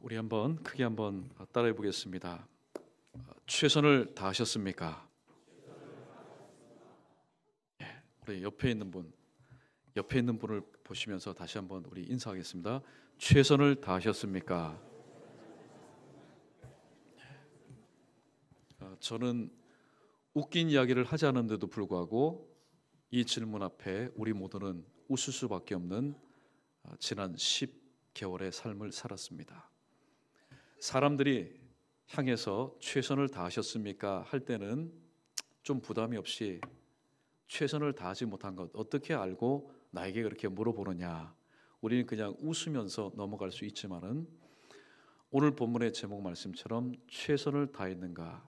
우리 한번 크게 한번 따라해 보겠습니다. 최선을 다하셨습니까? 우리 옆에 있는 분을 보시면서 다시 한번 우리 인사하겠습니다. 최선을 다하셨습니까? 저는 웃긴 이야기를 하지 않았는데도 불구하고 이 질문 앞에 우리 모두는 웃을 수밖에 없는 지난 10개월의 삶을 살았습니다. 사람들이 향해서 최선을 다하셨습니까? 할 때는 좀 부담이 없이 최선을 다하지 못한 것 어떻게 알고 나에게 그렇게 물어보느냐, 우리는 그냥 웃으면서 넘어갈 수 있지만은 오늘 본문의 제목 말씀처럼 최선을 다했는가,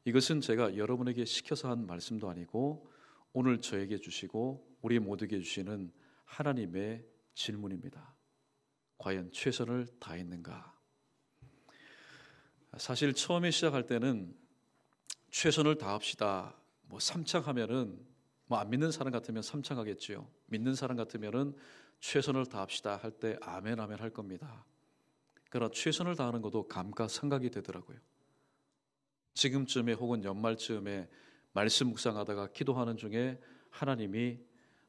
이것은 제가 여러분에게 시켜서 한 말씀도 아니고 오늘 저에게 주시고 우리 모두에게 주시는 하나님의 질문입니다. 과연 최선을 다했는가? 사실 처음에 시작할 때는 최선을 다합시다, 삼창하면은 안 믿는 사람 같으면 삼창하겠지요. 믿는 사람 같으면은 최선을 다합시다 할 때 아멘 아멘 할 겁니다. 그러나 최선을 다하는 것도 감가상각이 되더라고요. 지금쯤에 혹은 연말쯤에 말씀 묵상하다가 기도하는 중에 하나님이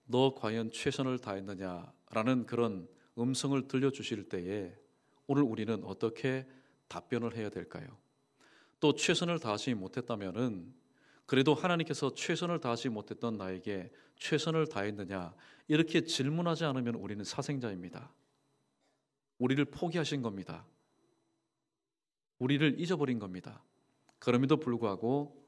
너 과연 최선을 다했느냐라는 그런 음성을 들려주실 때에 오늘 우리는 어떻게 답변을 해야 될까요? 또 최선을 다하지 못했다면은 그래도 하나님께서 최선을 다하지 못했던 나에게 최선을 다했느냐, 이렇게 질문하지 않으면 우리는 사생자입니다. 우리를 포기하신 겁니다. 우리를 잊어버린 겁니다. 그럼에도 불구하고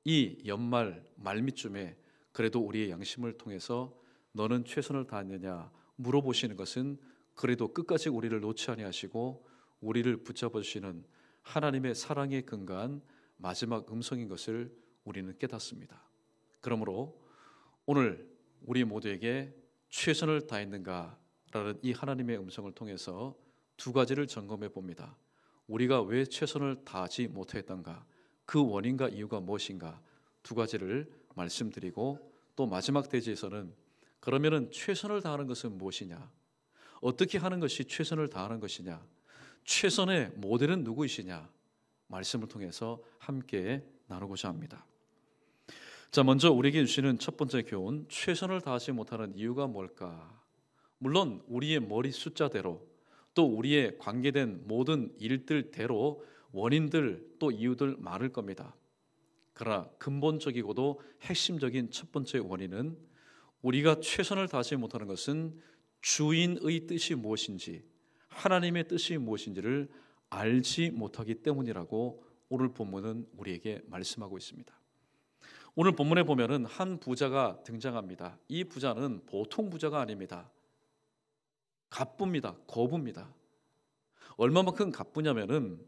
이 연말 말미쯤에 그래도 우리의 양심을 통해서 너는 최선을 다했느냐 물어보시는 것은 그래도 끝까지 우리를 놓지 아니하시고 우리를 붙잡아 주시는 하나님의 사랑에 근거한 마지막 음성인 것을 우리는 깨닫습니다. 그러므로 오늘 우리 모두에게 최선을 다했는가라는 이 하나님의 음성을 통해서 두 가지를 점검해 봅니다. 우리가 왜 최선을 다하지 못했던가, 그 원인과 이유가 무엇인가, 두 가지를 말씀드리고 또 마지막 대지에서는 그러면은 최선을 다하는 것은 무엇이냐, 어떻게 하는 것이 최선을 다하는 것이냐, 최선의 모델은 누구이시냐, 말씀을 통해서 함께 나누고자 합니다. 자, 먼저 우리에게 주시는 첫 번째 교훈, 최선을 다하지 못하는 이유가 뭘까? 물론 우리의 머리 숫자대로 또 우리의 관계된 모든 일들대로 원인들 또 이유들 많을 겁니다. 그러나 근본적이고도 핵심적인 첫 번째 원인은 우리가 최선을 다하지 못하는 것은 주인의 뜻이 무엇인지, 하나님의 뜻이 무엇인지를 알지 못하기 때문이라고 오늘 본문은 우리에게 말씀하고 있습니다. 오늘 본문에 보면은 한 부자가 등장합니다. 이 부자는 보통 부자가 아닙니다. 갑부입니다. 거부입니다. 얼마만큼 갑부냐면은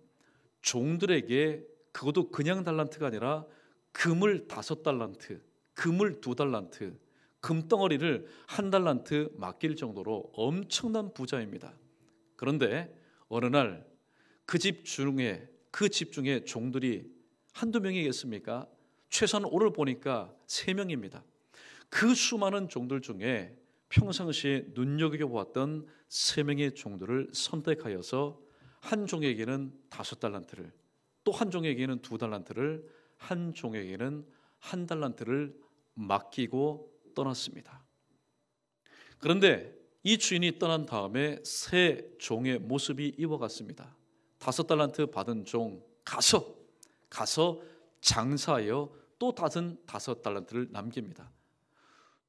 종들에게 그것도 그냥 달란트가 아니라 금을 5달란트, 금을 2달란트, 금덩어리를 1달란트 맡길 정도로 엄청난 부자입니다. 그런데 어느 날 그 집 중에 종들이 한두 명이겠습니까? 최소한 오늘 보니까 3명입니다. 그 수많은 종들 중에 평상시에 눈여겨보았던 3명의 종들을 선택하여서 한 종에게는 5달란트를, 또 한 종에게는 2달란트를, 한 종에게는 1달란트를 맡기고 떠났습니다. 그런데 이 주인이 떠난 다음에 새 종의 모습이 이와 같습니다. 5달란트 받은 종 가서 장사하여 또 다른 5달란트를 남깁니다.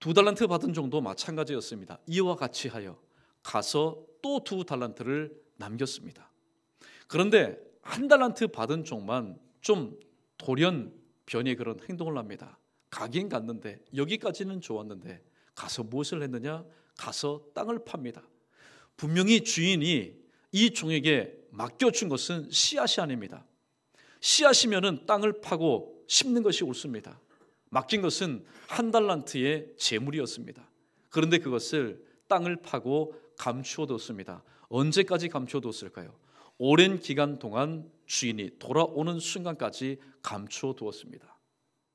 2달란트 받은 종도 마찬가지였습니다. 이와 같이 하여 가서 또 2달란트를 남겼습니다. 그런데 1달란트 받은 종만 좀 돌연변이의 그런 행동을 합니다. 가긴 갔는데 여기까지는 좋았는데 가서 무엇을 했느냐? 가서 땅을 팝니다. 분명히 주인이 이 종에게 맡겨준 것은 씨앗이 아닙니다. 씨앗이면은 땅을 파고 심는 것이 옳습니다. 맡긴 것은 1달란트의 재물이었습니다. 그런데 그것을 땅을 파고 감추어 뒀습니다. 언제까지 감추어 뒀을까요? 오랜 기간 동안 주인이 돌아오는 순간까지 감추어 두었습니다.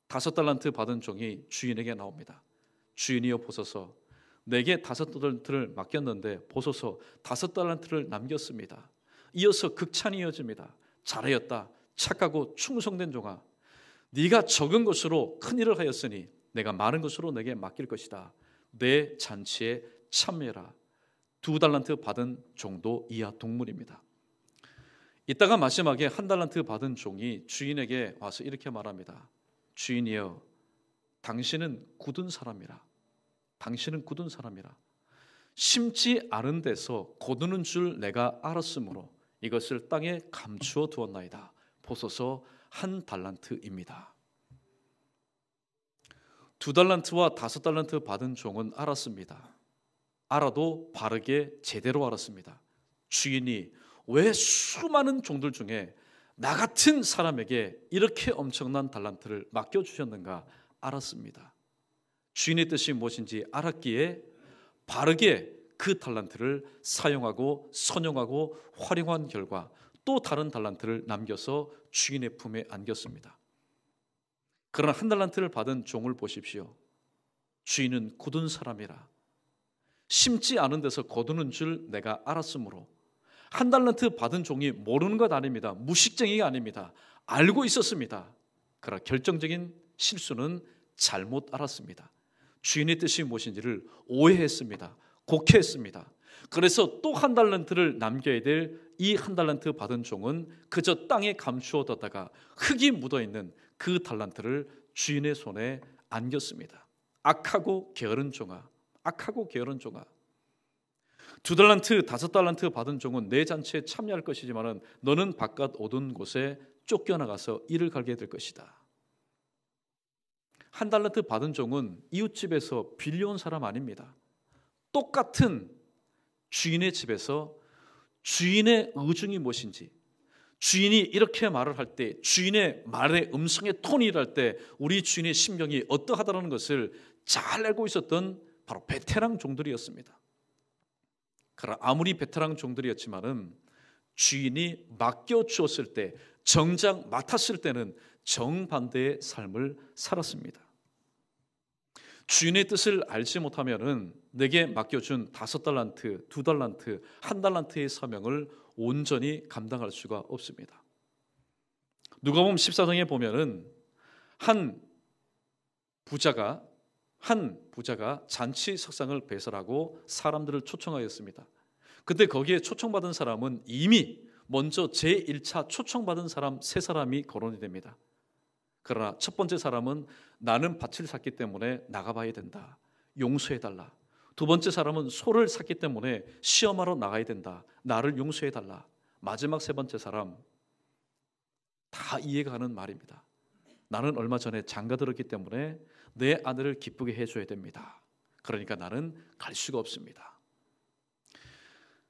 5달란트 받은 종이 주인에게 나옵니다. 주인이여 보소서, 내게 5달란트를 맡겼는데 보소서 5달란트를 남겼습니다. 이어서 극찬이 이어집니다. 잘하였다. 착하고 충성된 종아. 네가 적은 것으로 큰 일을 하였으니 내가 많은 것으로 내게 맡길 것이다. 내 잔치에 참여해라. 2달란트 받은 종도 이하 동물입니다. 이따가 마지막에 1달란트 받은 종이 주인에게 와서 이렇게 말합니다. 주인이여, 당신은 굳은 사람이라. 당신은 굳은 사람이라. 심지 않은 데서 거두는 줄 내가 알았으므로 이것을 땅에 감추어 두었나이다. 보소서 1달란트입니다. 2달란트와 5달란트 받은 종은 알았습니다. 알아도 바르게 제대로 알았습니다. 주인이 왜 수많은 종들 중에 나 같은 사람에게 이렇게 엄청난 달란트를 맡겨주셨는가 알았습니다. 주인의 뜻이 무엇인지 알았기에 바르게 그 달란트를 사용하고 선용하고 활용한 결과 또 다른 달란트를 남겨서 주인의 품에 안겼습니다. 그러나 1달란트를 받은 종을 보십시오. 주인은 굳은 사람이라. 심지 않은 데서 거두는 줄 내가 알았으므로. 1달란트 받은 종이 모르는 것 아닙니다. 무식쟁이가 아닙니다. 알고 있었습니다. 그러나 결정적인 실수는 잘못 알았습니다. 주인의 뜻이 무엇인지를 오해했습니다. 곡해했습니다. 그래서 또 1달란트를 남겨야 될 이 1달란트 받은 종은 그저 땅에 감추어뒀다가 흙이 묻어있는 그 달란트를 주인의 손에 안겼습니다. 악하고 게으른 종아, 악하고 게으른 종아. 2달란트, 5달란트 받은 종은 내 잔치에 참여할 것이지만 너는 바깥 어두운 곳에 쫓겨나가서 일을 갈게 될 것이다. 1달란트 받은 종은 이웃집에서 빌려온 사람 아닙니다. 똑같은 주인의 집에서 주인의 의중이 무엇인지, 주인이 이렇게 말을 할 때, 주인의 말의 음성의 톤이 이럴 때 우리 주인의 심경이 어떠하다는 것을 잘 알고 있었던 바로 베테랑 종들이었습니다. 그러나 아무리 베테랑 종들이었지만은 주인이 맡겨주었을 때, 정작 맡았을 때는 정반대의 삶을 살았습니다. 주인의 뜻을 알지 못하면은 내게 맡겨준 5달란트, 2달란트, 1달란트의 사명을 온전히 감당할 수가 없습니다. 누가복음 14장에 보면은 한 부자가 잔치 석상을 배설하고 사람들을 초청하였습니다. 그때 거기에 초청받은 사람은 이미 먼저 제1차 초청받은 사람 3사람이 거론이 됩니다. 그러나 첫 번째 사람은 나는 밭을 샀기 때문에 나가봐야 된다. 용서해달라. 두 번째 사람은 소를 샀기 때문에 시험하러 나가야 된다. 나를 용서해달라. 마지막 3번째 사람, 다 이해가 가는 말입니다. 나는 얼마 전에 장가들었기 때문에 내 아내를 기쁘게 해줘야 됩니다. 그러니까 나는 갈 수가 없습니다.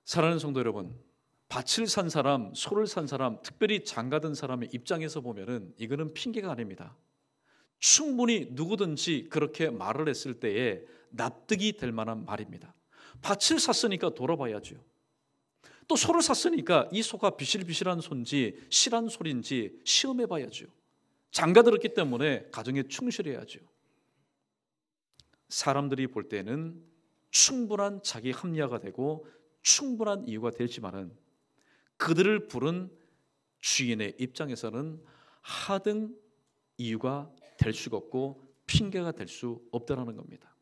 사랑하는 성도 여러분, 밭을 산 사람, 소를 산 사람, 특별히 장가든 사람의 입장에서 보면은 이거는 핑계가 아닙니다. 충분히 누구든지 그렇게 말을 했을 때에 납득이 될 만한 말입니다. 밭을 샀으니까 돌아봐야죠. 또 소를 샀으니까 이 소가 비실비실한 소인지 실한 소인지 시험해 봐야죠. 장가 들었기 때문에 가정에 충실해야죠. 사람들이 볼 때는 충분한 자기 합리화가 되고 충분한 이유가 되지만은 그들을 부른 주인의 입장에서는 하등 이유가 될 수가 없고 핑계가 될 수 없다는 겁니다.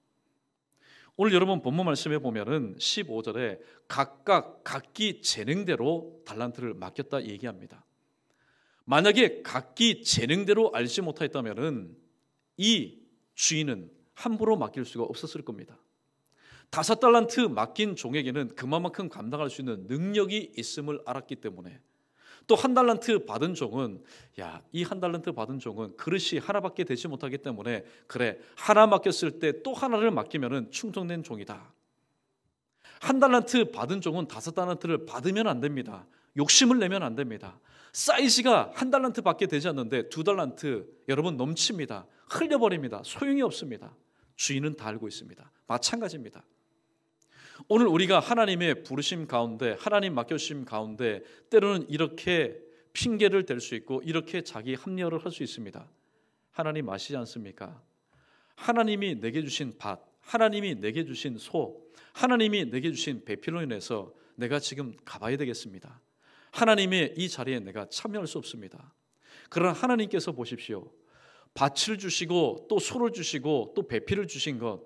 오늘 여러분 본문 말씀에 보면은 15절에 각각 각기 재능대로 달란트를 맡겼다 얘기합니다. 만약에 각기 재능대로 알지 못했다면은 이 주인은 함부로 맡길 수가 없었을 겁니다. 5달란트 맡긴 종에게는 그만큼 감당할 수 있는 능력이 있음을 알았기 때문에, 또 1달란트 받은 종은 이 1달란트 받은 종은 그릇이 하나밖에 되지 못하기 때문에 그래, 하나 맡겼을 때 또 하나를 맡기면은 충성된 종이다. 1달란트 받은 종은 5달란트를 받으면 안 됩니다. 욕심을 내면 안 됩니다. 사이즈가 1달란트밖에 되지 않는데 2달란트 여러분 넘칩니다. 흘려버립니다. 소용이 없습니다. 주인은 다 알고 있습니다. 마찬가지입니다. 오늘 우리가 하나님의 부르심 가운데, 하나님 맡겨주심 가운데 때로는 이렇게 핑계를 댈 수 있고 이렇게 자기 합리화를 할 수 있습니다. 하나님 아시지 않습니까? 하나님이 내게 주신 밭, 하나님이 내게 주신 소, 하나님이 내게 주신 배필로 인해서 내가 지금 가봐야 되겠습니다. 하나님의 이 자리에 내가 참여할 수 없습니다. 그러나 하나님께서 보십시오. 밭을 주시고 또 소를 주시고 또 배필을 주신 것,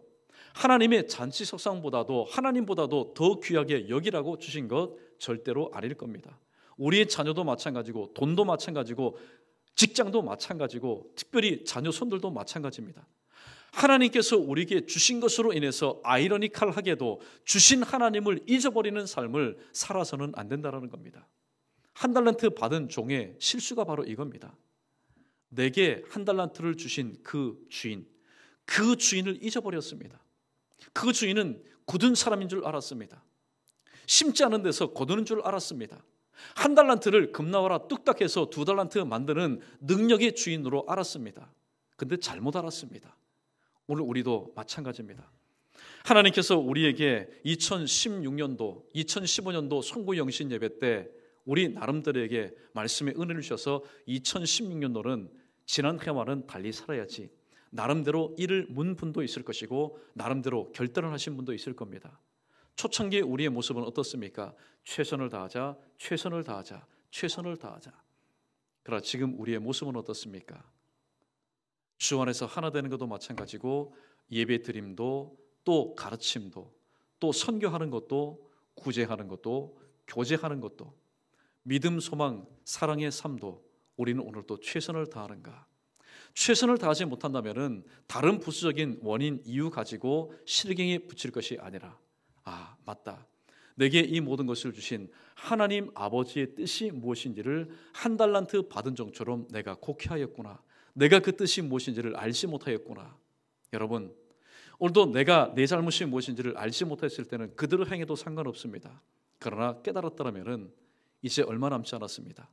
하나님의 잔치석상보다도 하나님보다도 더 귀하게 여기라고 주신 것 절대로 아닐 겁니다. 우리의 자녀도 마찬가지고 돈도 마찬가지고 직장도 마찬가지고 특별히 자녀 손들도 마찬가지입니다. 하나님께서 우리에게 주신 것으로 인해서 아이러니컬하게도 주신 하나님을 잊어버리는 삶을 살아서는 안 된다는 겁니다. 한 달란트 받은 종의 실수가 바로 이겁니다. 내게 한 달란트를 주신 그 주인을 잊어버렸습니다. 그 주인은 굳은 사람인 줄 알았습니다. 심지 않은 데서 거두는 줄 알았습니다. 한 달란트를 금나와라 뚝딱해서 2달란트 만드는 능력의 주인으로 알았습니다. 근데 잘못 알았습니다. 오늘 우리도 마찬가지입니다. 하나님께서 우리에게 2016년도, 2015년도 송구영신 예배 때 우리 나름들에게 말씀의 은혜를 주셔서 2016년도는 지난 해와는 달리 살아야지, 나름대로 일을 문 분도 있을 것이고 나름대로 결단을 하신 분도 있을 겁니다. 초창기에 우리의 모습은 어떻습니까? 최선을 다하자, 최선을 다하자, 최선을 다하자. 그러나 지금 우리의 모습은 어떻습니까? 주 안에서 하나 되는 것도 마찬가지고 예배 드림도 또 가르침도 또 선교하는 것도 구제하는 것도 교제하는 것도 믿음, 소망, 사랑의 삶도 우리는 오늘 또 최선을 다하는가? 최선을 다하지 못한다면 다른 부수적인 원인, 이유 가지고 실경에 붙일 것이 아니라, 아, 맞다, 내게 이 모든 것을 주신 하나님 아버지의 뜻이 무엇인지를 한 달란트 받은 종처럼 내가 곡해하였구나, 내가 그 뜻이 무엇인지를 알지 못하였구나. 여러분, 오늘도 내가 내 잘못이 무엇인지를 알지 못했을 때는 그대로 행해도 상관없습니다. 그러나 깨달았다면 이제 얼마 남지 않았습니다.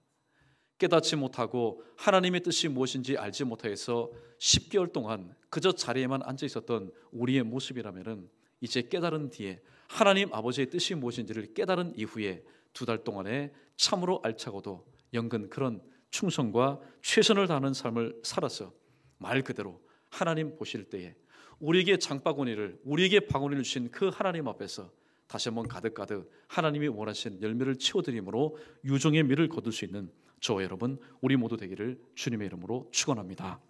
깨닫지 못하고 하나님의 뜻이 무엇인지 알지 못해서 10개월 동안 그저 자리에만 앉아 있었던 우리의 모습이라면 이제 깨달은 뒤에 하나님 아버지의 뜻이 무엇인지를 깨달은 이후에 2달 동안에 참으로 알차고도 연근 그런 충성과 최선을 다하는 삶을 살아서 말 그대로 하나님 보실 때에 우리에게 장바구니를, 우리에게 바구니를 주신 그 하나님 앞에서 다시 한번 가득가득 하나님이 원하시는 열매를 채워드림으로 유종의 미를 거둘 수 있는 저와 여러분 우리 모두 되기를 주님의 이름으로 축원합니다.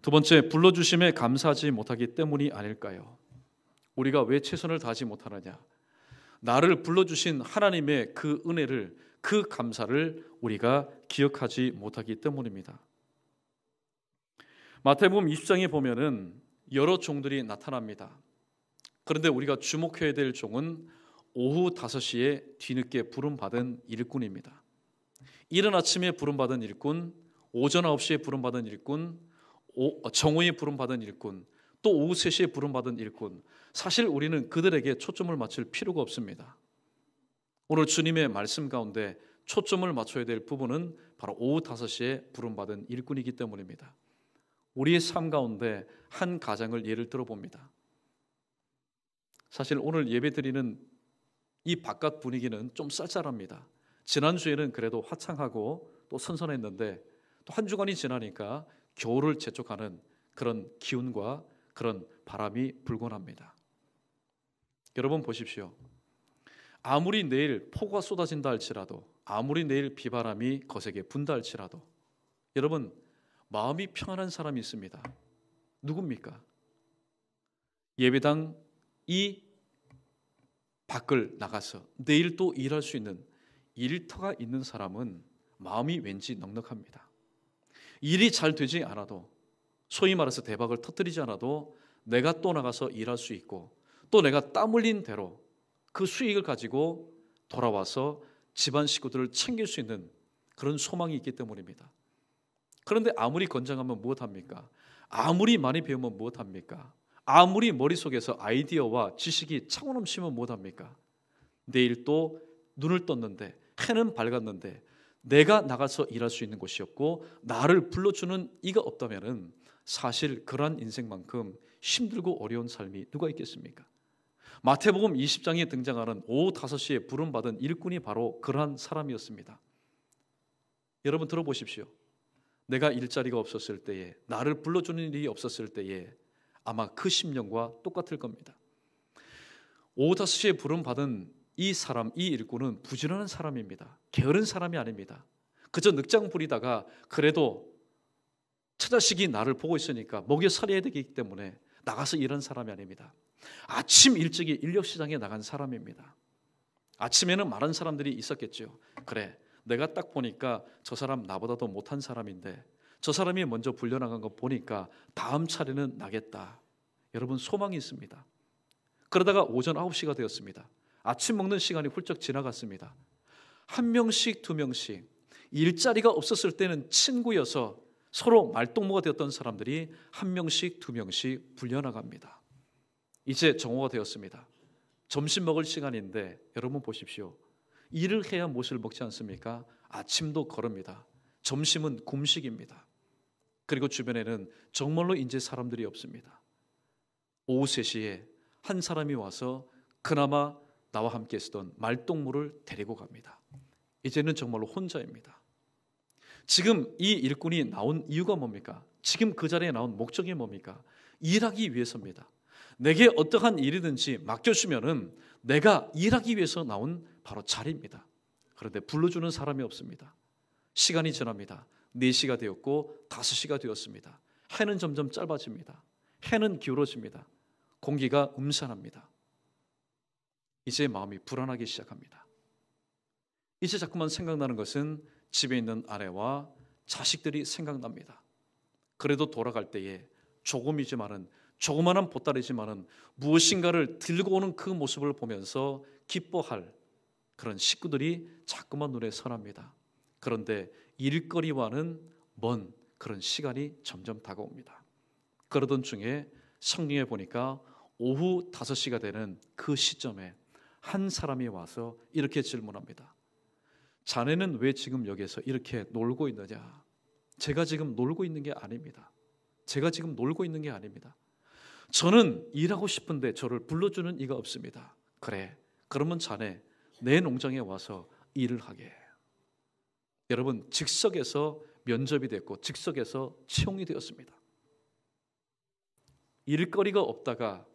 두 번째, 불러주심에 감사하지 못하기 때문이 아닐까요? 우리가 왜 최선을 다하지 못하느냐? 나를 불러주신 하나님의 그 은혜를, 그 감사를 우리가 기억하지 못하기 때문입니다. 마태복음 20장에 보면은 여러 종들이 나타납니다. 그런데 우리가 주목해야 될 종은 오후 5시에 뒤늦게 부름받은 일꾼입니다. 이른 아침에 부름받은 일꾼, 오전 9시에 부름받은 일꾼, 정오에 부름받은 일꾼, 또 오후 3시에 부름받은 일꾼. 사실 우리는 그들에게 초점을 맞출 필요가 없습니다. 오늘 주님의 말씀 가운데 초점을 맞춰야 될 부분은 바로 오후 5시에 부름받은 일꾼이기 때문입니다. 우리의 삶 가운데 한 가정을 예를 들어봅니다. 사실 오늘 예배드리는 이 바깥 분위기는 좀 쌀쌀합니다. 지난주에는 그래도 화창하고 또 선선했는데 또 한 주간이 지나니까 겨울을 재촉하는 그런 기운과 그런 바람이 불곤 합니다. 여러분 보십시오. 아무리 내일 폭우가 쏟아진다 할지라도, 아무리 내일 비바람이 거세게 분다 할지라도 여러분 마음이 평안한 사람이 있습니다. 누굽니까? 예배당 이 밖을 나가서 내일 또 일할 수 있는 일터가 있는 사람은 마음이 왠지 넉넉합니다. 일이 잘 되지 않아도, 소위 말해서 대박을 터뜨리지 않아도 내가 또 나가서 일할 수 있고 또 내가 땀 흘린 대로 그 수익을 가지고 돌아와서 집안 식구들을 챙길 수 있는 그런 소망이 있기 때문입니다. 그런데 아무리 건장하면 무엇합니까? 아무리 많이 배우면 무엇합니까? 아무리 머릿속에서 아이디어와 지식이 차고 넘치면 무엇합니까? 내일 또 눈을 떴는데, 해는 밝았는데 내가 나가서 일할 수 있는 곳이 없고 나를 불러주는 이가 없다면 사실 그러한 인생만큼 힘들고 어려운 삶이 누가 있겠습니까? 마태복음 20장에 등장하는 오후 5시에 부름받은 일꾼이 바로 그러한 사람이었습니다. 여러분 들어보십시오. 내가 일자리가 없었을 때에, 나를 불러주는 일이 없었을 때에 아마 그 심령과 똑같을 겁니다. 오후 5시에 부름받은 이 사람, 이 일꾼은 부지런한 사람입니다. 게으른 사람이 아닙니다. 그저 늑장 부리다가 그래도 처자식이 나를 보고 있으니까 먹여 살려야 되기 때문에 나가서 일한 사람이 아닙니다. 아침 일찍이 인력시장에 나간 사람입니다. 아침에는 많은 사람들이 있었겠죠. 그래, 내가 딱 보니까 저 사람 나보다도 못한 사람인데 저 사람이 먼저 불려나간 거 보니까 다음 차례는 나겠다. 여러분, 소망이 있습니다. 그러다가 오전 9시가 되었습니다. 아침 먹는 시간이 훌쩍 지나갔습니다. 한 명씩 두 명씩 일자리가 없었을 때는 친구여서 서로 말동무가 되었던 사람들이 한 명씩 두 명씩 불려나갑니다. 이제 정오가 되었습니다. 점심 먹을 시간인데 여러분 보십시오. 일을 해야 무엇을 먹지 않습니까? 아침도 거릅니다. 점심은 금식입니다. 그리고 주변에는 정말로 이제 사람들이 없습니다. 오후 3시에 한 사람이 와서 그나마 나와 함께 있었던 말동무를 데리고 갑니다. 이제는 정말로 혼자입니다. 지금 이 일꾼이 나온 이유가 뭡니까? 지금 그 자리에 나온 목적이 뭡니까? 일하기 위해서입니다. 내게 어떠한 일이든지 맡겨주면은 내가 일하기 위해서 나온 바로 자리입니다. 그런데 불러주는 사람이 없습니다. 시간이 지납니다. 4시가 되었고 5시가 되었습니다. 해는 점점 짧아집니다. 해는 기울어집니다. 공기가 음산합니다. 이제 마음이 불안하기 시작합니다. 이제 자꾸만 생각나는 것은 집에 있는 아내와 자식들이 생각납니다. 그래도 돌아갈 때에 조금이지만은 조그마한 보따리지만은 무엇인가를 들고 오는 그 모습을 보면서 기뻐할 그런 식구들이 자꾸만 눈에 선합니다. 그런데 일거리와는 먼 그런 시간이 점점 다가옵니다. 그러던 중에 성경에 보니까 오후 5시가 되는 그 시점에 한 사람이 와서 이렇게 질문합니다. 자네는 왜 지금 여기서 이렇게 놀고 있느냐? 제가 지금 놀고 있는 게 아닙니다. 제가 지금 놀고 있는 게 아닙니다. 저는 일하고 싶은데 저를 불러주는 이가 없습니다. 그래, 그러면 자네 내 농장에 와서 일을 하게 해. 여러분, 즉석에서 면접이 됐고 즉석에서 채용이 되었습니다. 일거리가 없다가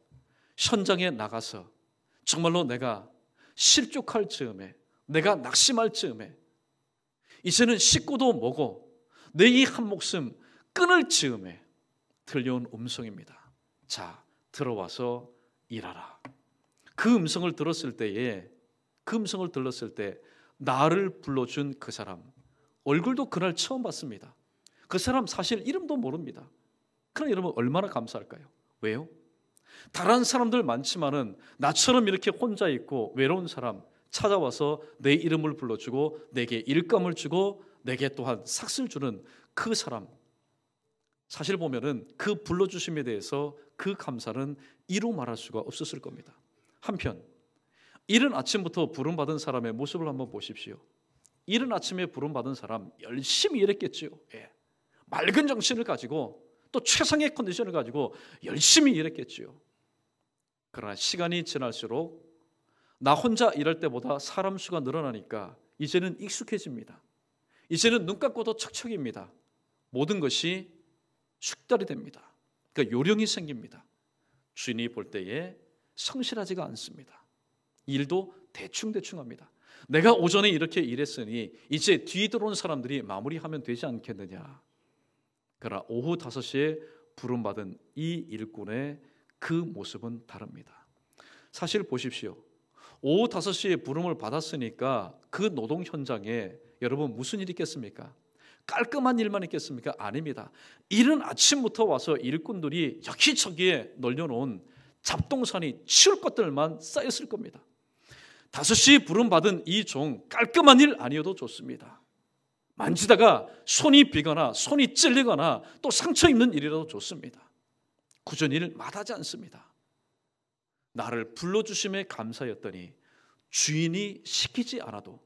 현장에 나가서 정말로 내가 실족할 즈음에, 내가 낙심할 즈음에, 이제는 식구도 뭐고 내 이 한 목숨 끊을 즈음에 들려온 음성입니다. 자, 들어와서 일하라. 그 음성을 들었을 때에, 그 음성을 들었을 때 나를 불러준 그 사람, 얼굴도 그날 처음 봤습니다. 그 사람 사실 이름도 모릅니다. 그럼 여러분 얼마나 감사할까요? 왜요? 다른 사람들 많지만은 나처럼 이렇게 혼자 있고 외로운 사람 찾아와서 내 이름을 불러주고 내게 일감을 주고 내게 또한 삭스를 주는 그 사람, 사실 보면은 그 불러주심에 대해서 그 감사는 이루 말할 수가 없었을 겁니다. 한편 이른 아침부터 부름받은 사람의 모습을 한번 보십시오. 이른 아침에 부름받은 사람 열심히 일했겠지요. 예. 맑은 정신을 가지고 또 최상의 컨디션을 가지고 열심히 일했겠지요. 그러나 시간이 지날수록 나 혼자 일할 때보다 사람 수가 늘어나니까 이제는 익숙해집니다. 이제는 눈 감고도 척척입니다. 모든 것이 숙달이 됩니다. 그러니까 요령이 생깁니다. 주인이 볼 때에 성실하지가 않습니다. 일도 대충대충 합니다. 내가 오전에 이렇게 일했으니 이제 뒤 들어온 사람들이 마무리하면 되지 않겠느냐. 그러나 오후 5시에 부름받은 이 일꾼의 그 모습은 다릅니다. 사실 보십시오. 오후 5시에 부름을 받았으니까 그 노동 현장에 여러분 무슨 일이 있겠습니까? 깔끔한 일만 있겠습니까? 아닙니다. 이른 아침부터 와서 일꾼들이 여기저기에 널려놓은 잡동사니 치울 것들만 쌓였을 겁니다. 5시에 부름받은 이 종 깔끔한 일 아니어도 좋습니다. 만지다가 손이 비거나 손이 찔리거나 또 상처 입는 일이라도 좋습니다. 굳은 일 마다하지 않습니다. 나를 불러주심에 감사였더니 주인이 시키지 않아도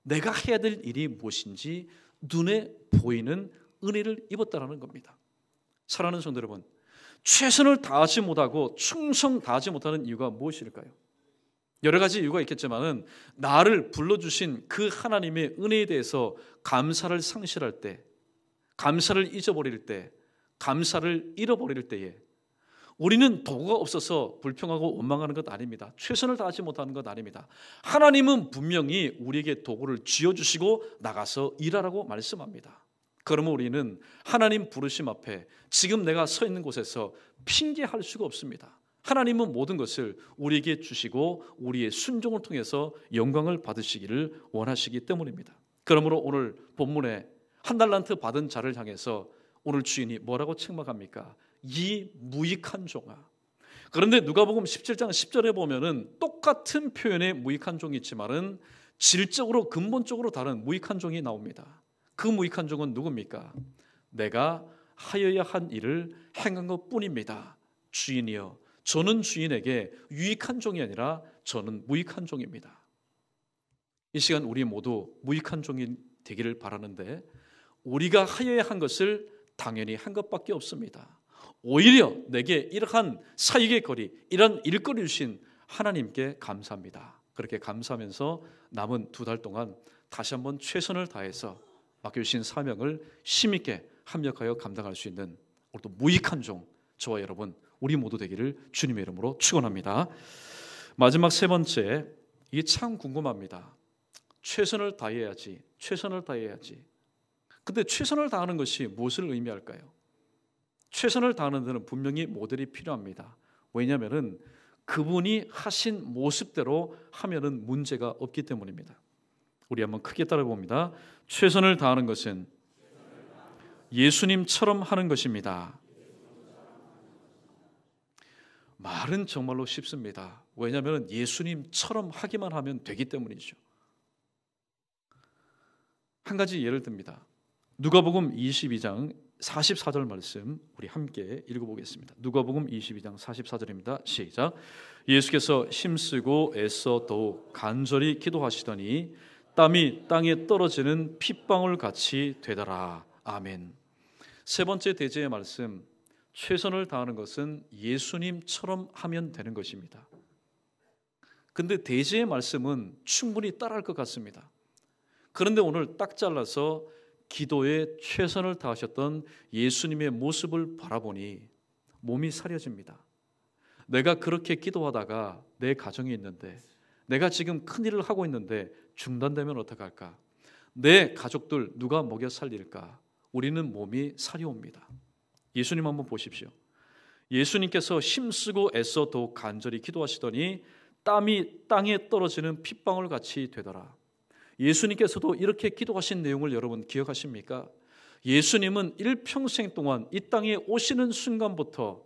내가 해야 될 일이 무엇인지 눈에 보이는 은혜를 입었다는 겁니다. 사랑하는 성도 여러분, 최선을 다하지 못하고 충성 다하지 못하는 이유가 무엇일까요? 여러 가지 이유가 있겠지만은 나를 불러주신 그 하나님의 은혜에 대해서 감사를 상실할 때, 감사를 잊어버릴 때, 감사를 잃어버릴 때에 우리는 도구가 없어서 불평하고 원망하는 것 아닙니다. 최선을 다하지 못하는 것 아닙니다. 하나님은 분명히 우리에게 도구를 쥐어주시고 나가서 일하라고 말씀합니다. 그러면 우리는 하나님 부르심 앞에 지금 내가 서 있는 곳에서 핑계할 수가 없습니다. 하나님은 모든 것을 우리에게 주시고 우리의 순종을 통해서 영광을 받으시기를 원하시기 때문입니다. 그러므로 오늘 본문에 한 달란트 받은 자를 향해서 오늘 주인이 뭐라고 책망합니까? 이 무익한 종아. 그런데 누가복음 17장 10절에 보면은 똑같은 표현의 무익한 종이 있지만은 질적으로 근본적으로 다른 무익한 종이 나옵니다. 그 무익한 종은 누굽니까? 내가 하여야 한 일을 행한 것뿐입니다. 주인이여, 저는 주인에게 유익한 종이 아니라 저는 무익한 종입니다. 이 시간 우리 모두 무익한 종이 되기를 바라는데 우리가 하여야 한 것을 당연히 한 것밖에 없습니다. 오히려 내게 이러한 사익의 거리, 이런 일거리를 주신 하나님께 감사합니다. 그렇게 감사하면서 남은 2달 동안 다시 한번 최선을 다해서 맡겨주신 사명을 힘있게 합력하여 감당할 수 있는 오늘도 무익한 종, 저와 여러분 우리 모두 되기를 주님의 이름으로 축원합니다. 마지막 3번째, 이게 참 궁금합니다. 최선을 다해야지, 최선을 다해야지. 근데 최선을 다하는 것이 무엇을 의미할까요? 최선을 다하는 데는 분명히 모델이 필요합니다. 왜냐하면 그분이 하신 모습대로 하면은 문제가 없기 때문입니다. 우리 한번 크게 따라봅니다. 최선을 다하는 것은 예수님처럼 하는 것입니다. 말은 정말로 쉽습니다. 왜냐하면 예수님처럼 하기만 하면 되기 때문이죠. 한 가지 예를 듭니다. 누가복음 22장 44절 말씀 우리 함께 읽어보겠습니다. 누가복음 22장 44절입니다. 시작. 예수께서 힘쓰고 애써 더욱 간절히 기도하시더니 땀이 땅에 떨어지는 핏방울 같이 되더라. 아멘. 3번째 대제의 말씀, 최선을 다하는 것은 예수님처럼 하면 되는 것입니다. 근데 대제의 말씀은 충분히 따라할 것 같습니다. 그런데 오늘 딱 잘라서 기도에 최선을 다하셨던 예수님의 모습을 바라보니 몸이 사려집니다. 내가 그렇게 기도하다가 내 가정이 있는데, 내가 지금 큰일을 하고 있는데 중단되면 어떡할까? 내 가족들 누가 먹여 살릴까? 우리는 몸이 사려옵니다. 예수님 한번 보십시오. 예수님께서 힘쓰고 애써 더욱 간절히 기도하시더니 땀이 땅에 떨어지는 핏방울 같이 되더라. 예수님께서도 이렇게 기도하신 내용을 여러분 기억하십니까? 예수님은 일평생 동안 이 땅에 오시는 순간부터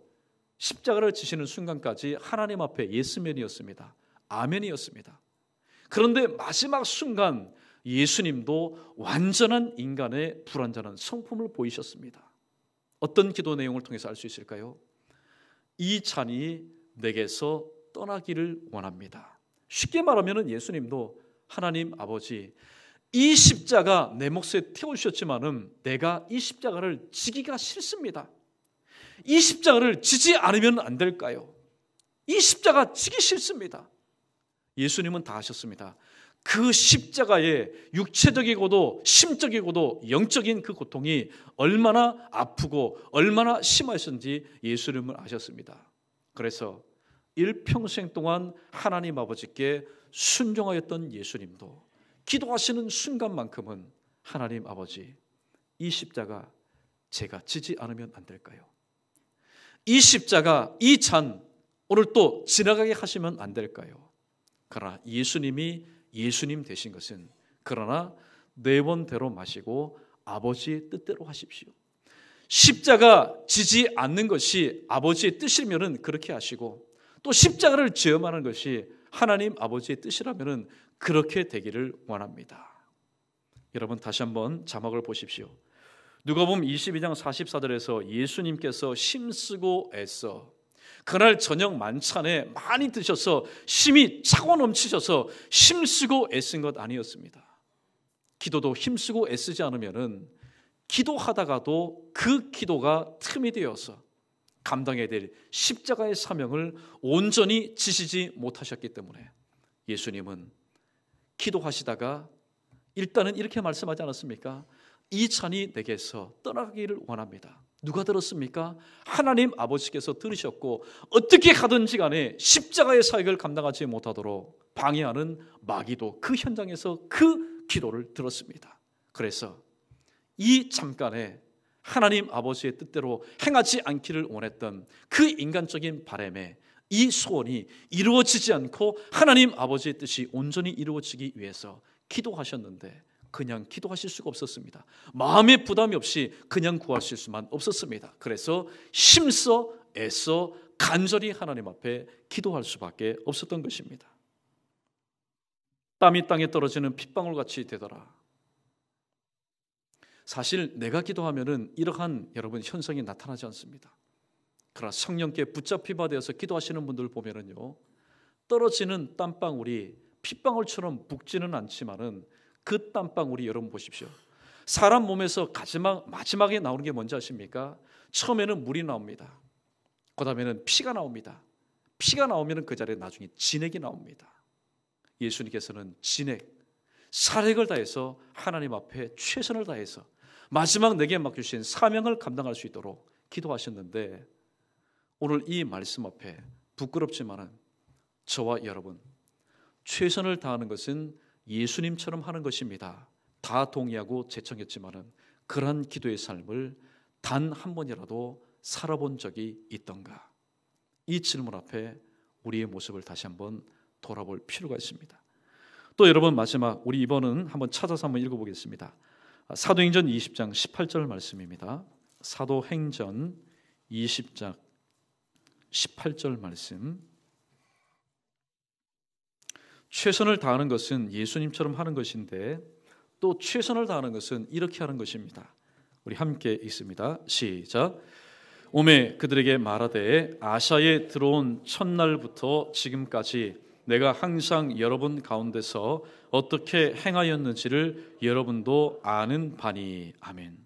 십자가를 지시는 순간까지 하나님 앞에 예스맨이었습니다. 아멘이었습니다. 그런데 마지막 순간 예수님도 완전한 인간의 불완전한 성품을 보이셨습니다. 어떤 기도 내용을 통해서 알 수 있을까요? 이 잔이 내게서 떠나기를 원합니다. 쉽게 말하면 예수님도 하나님 아버지, 이 십자가 내 몫에 태우셨지만은 내가 이 십자가를 지기가 싫습니다. 이 십자가를 지지 않으면 안 될까요? 이 십자가 지기 싫습니다. 예수님은 다 하셨습니다. 그 십자가의 육체적이고도 심적이고도 영적인 그 고통이 얼마나 아프고 얼마나 심하셨는지 예수님은 아셨습니다. 그래서 일평생 동안 하나님 아버지께 순종하였던 예수님도 기도하시는 순간만큼은 하나님 아버지, 이 십자가 제가 지지 않으면 안 될까요? 이 십자가, 이 잔 오늘 또 지나가게 하시면 안 될까요? 그러나 예수님이 예수님 되신 것은 그러나 내 원대로 마시고 아버지의 뜻대로 하십시오. 십자가 지지 않는 것이 아버지의 뜻이면은 그렇게 하시고, 또 십자가를 지엄하는 것이 하나님 아버지의 뜻이라면은 그렇게 되기를 원합니다. 여러분 다시 한번 자막을 보십시오. 누가복음 22장 44절에서 예수님께서 힘쓰고 애써, 그날 저녁 만찬에 많이 드셔서 힘이 차고 넘치셔서 힘쓰고 애쓴 것 아니었습니다. 기도도 힘쓰고 애쓰지 않으면은 기도하다가도 그 기도가 틈이 되어서 감당해야 될 십자가의 사명을 온전히 지시지 못하셨기 때문에 예수님은 기도하시다가 일단은 이렇게 말씀하지 않았습니까? 이 잔이 내게서 떠나기를 원합니다. 누가 들었습니까? 하나님 아버지께서 들으셨고 어떻게 하든지 간에 십자가의 사역을 감당하지 못하도록 방해하는 마귀도 그 현장에서 그 기도를 들었습니다. 그래서 이 잠깐에 하나님 아버지의 뜻대로 행하지 않기를 원했던 그 인간적인 바람에 이 소원이 이루어지지 않고 하나님 아버지의 뜻이 온전히 이루어지기 위해서 기도하셨는데 그냥 기도하실 수가 없었습니다. 마음의 부담이 없이 그냥 구하실 수만 없었습니다. 그래서 힘써 애써 간절히 하나님 앞에 기도할 수밖에 없었던 것입니다. 땀이 땅에 떨어지는 핏방울같이 되더라. 사실 내가 기도하면은 이러한 여러분 현상이 나타나지 않습니다. 그러나 성령께 붙잡히바 되어서 기도하시는 분들 보면은요, 떨어지는 땀방울이 핏방울처럼 붓지는 않지만은 그 땀방울이 여러분 보십시오. 사람 몸에서 마지막에 나오는 게 뭔지 아십니까? 처음에는 물이 나옵니다. 그 다음에는 피가 나옵니다. 피가 나오면 그 자리에 나중에 진액이 나옵니다. 예수님께서는 진액, 사력을 다해서 하나님 앞에 최선을 다해서 마지막 내게 맡겨주신 사명을 감당할 수 있도록 기도하셨는데 오늘 이 말씀 앞에 부끄럽지만은 저와 여러분 최선을 다하는 것은 예수님처럼 하는 것입니다. 다 동의하고 제청했지만은 그러한 기도의 삶을 단 한 번이라도 살아본 적이 있던가? 이 질문 앞에 우리의 모습을 다시 한번 돌아볼 필요가 있습니다. 또 여러분 마지막 우리 이번은 한번 찾아서 한번 읽어보겠습니다. 사도행전 20장 18절 말씀입니다. 사도행전 20장 18절 말씀. 최선을 다하는 것은 예수님처럼 하는 것인데 또 최선을 다하는 것은 이렇게 하는 것입니다. 우리 함께 읽습니다. 시작. 오매 그들에게 말하되 아시아에 들어온 첫날부터 지금까지 내가 항상 여러분 가운데서 어떻게 행하였는지를 여러분도 아는 바니. 아멘.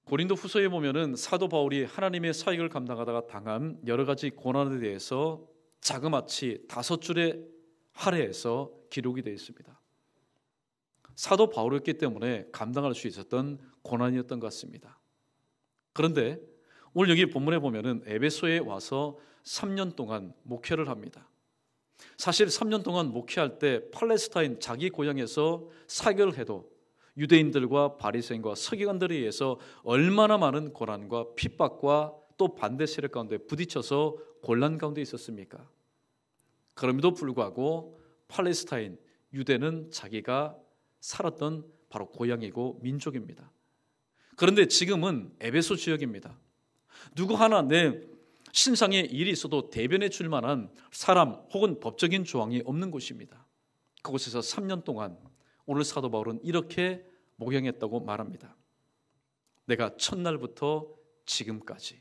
고린도 후서에 보면은 사도 바울이 하나님의 사역을 감당하다가 당한 여러 가지 고난에 대해서 자그마치 5줄의 할애해서 기록이 되어 있습니다. 사도 바울이었기 때문에 감당할 수 있었던 고난이었던 것 같습니다. 그런데 오늘 여기 본문에 보면은 에베소에 와서 3년 동안 목회를 합니다. 사실 3년 동안 목회할 때 팔레스타인 자기 고향에서 사역을 해도 유대인들과 바리새인과 서기관들에 의해서 얼마나 많은 고난과 핍박과 또 반대 세력 가운데 부딪혀서 곤란 가운데 있었습니까? 그럼에도 불구하고 팔레스타인 유대는 자기가 살았던 바로 고향이고 민족입니다. 그런데 지금은 에베소 지역입니다. 누구 하나 내 신상에 일이 있어도 대변해 줄 만한 사람 혹은 법적인 조항이 없는 곳입니다. 그곳에서 3년 동안 오늘 사도 바울은 이렇게 목양했다고 말합니다. 내가 첫날부터 지금까지.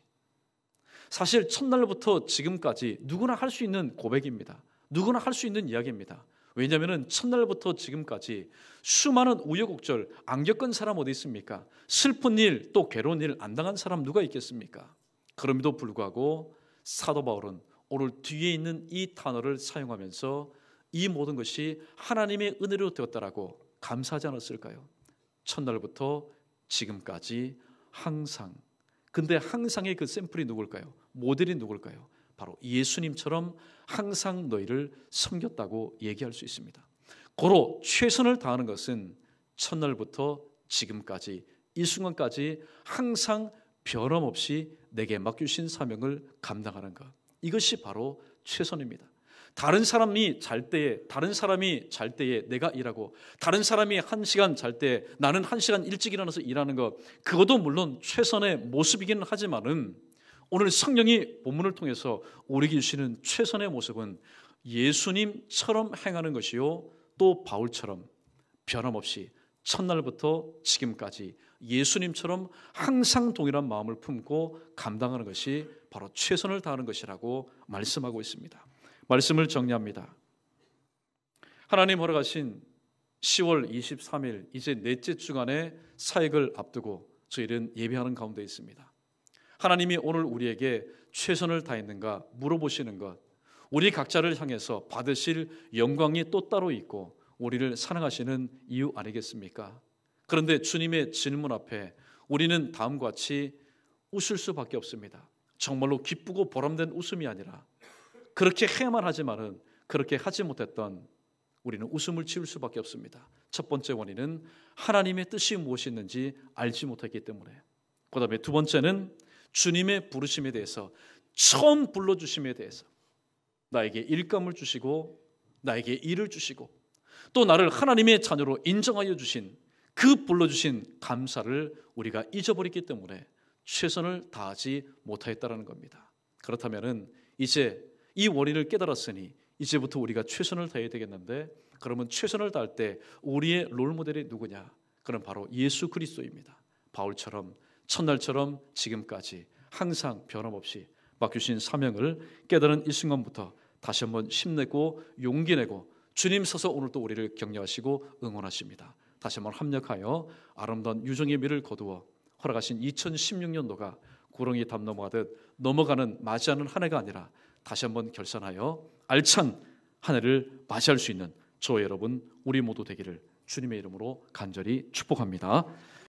사실 첫날부터 지금까지 누구나 할 수 있는 고백입니다. 누구나 할 수 있는 이야기입니다. 왜냐하면 첫날부터 지금까지 수많은 우여곡절 안 겪은 사람 어디 있습니까? 슬픈 일 또 괴로운 일 안 당한 사람 누가 있겠습니까? 그럼에도 불구하고 사도 바울은 오늘 뒤에 있는 이 단어를 사용하면서 이 모든 것이 하나님의 은혜로 되었다라고 감사하지 않았을까요? 첫날부터 지금까지 항상. 근데 항상의 그 샘플이 누굴까요? 모델이 누굴까요? 바로 예수님처럼 항상 너희를 섬겼다고 얘기할 수 있습니다. 고로 최선을 다하는 것은 첫날부터 지금까지 이 순간까지 항상 변함없이 내게 맡기신 사명을 감당하는 것. 이것이 바로 최선입니다. 다른 사람이 잘 때에 내가 일하고 다른 사람이 1시간 잘 때 나는 1시간 일찍 일어나서 일하는 것, 그것도 물론 최선의 모습이기는 하지만은 오늘 성령이 본문을 통해서 우리에게 주시는 최선의 모습은 예수님처럼 행하는 것이요 또 바울처럼 변함없이 첫날부터 지금까지 예수님처럼 항상 동일한 마음을 품고 감당하는 것이 바로 최선을 다하는 것이라고 말씀하고 있습니다. 말씀을 정리합니다. 하나님 허락하신 10월 23일 이제 넷째 주간의 사역을 앞두고 저희는 예배하는 가운데 있습니다. 하나님이 오늘 우리에게 최선을 다했는가 물어보시는 것, 우리 각자를 향해서 받으실 영광이 또 따로 있고 우리를 사랑하시는 이유 아니겠습니까? 그런데 주님의 질문 앞에 우리는 다음과 같이 웃을 수밖에 없습니다. 정말로 기쁘고 보람된 웃음이 아니라 그렇게 해야만 하지만은 그렇게 하지 못했던 우리는 웃음을 지을 수밖에 없습니다. 첫 번째 원인은 하나님의 뜻이 무엇이 있는지 알지 못했기 때문에. 그 다음에 두 번째는 주님의 부르심에 대해서, 처음 불러주심에 대해서 나에게 일감을 주시고 나에게 일을 주시고 또 나를 하나님의 자녀로 인정하여 주신 그 불러주신 감사를 우리가 잊어버렸기 때문에 최선을 다하지 못하였다는 겁니다. 그렇다면 이제 이 원인을 깨달았으니 이제부터 우리가 최선을 다해야 되겠는데, 그러면 최선을 다할 때 우리의 롤모델이 누구냐? 그는 바로 예수 그리스도입니다. 바울처럼 첫날처럼 지금까지 항상 변함없이 맡기신 사명을 깨달은 이 순간부터 다시 한번 힘내고 용기 내고 주님 서서 오늘도 우리를 격려하시고 응원하십니다. 다시 한번 합력하여 아름다운 유정의 미를 거두어 허락하신 2016년도가 구렁이 담 넘어가듯 넘어가는 맞이하는 한 해가 아니라 다시 한번 결산하여 알찬 한 해를 맞이할 수 있는 저 여러분 우리 모두 되기를 주님의 이름으로 간절히 축복합니다.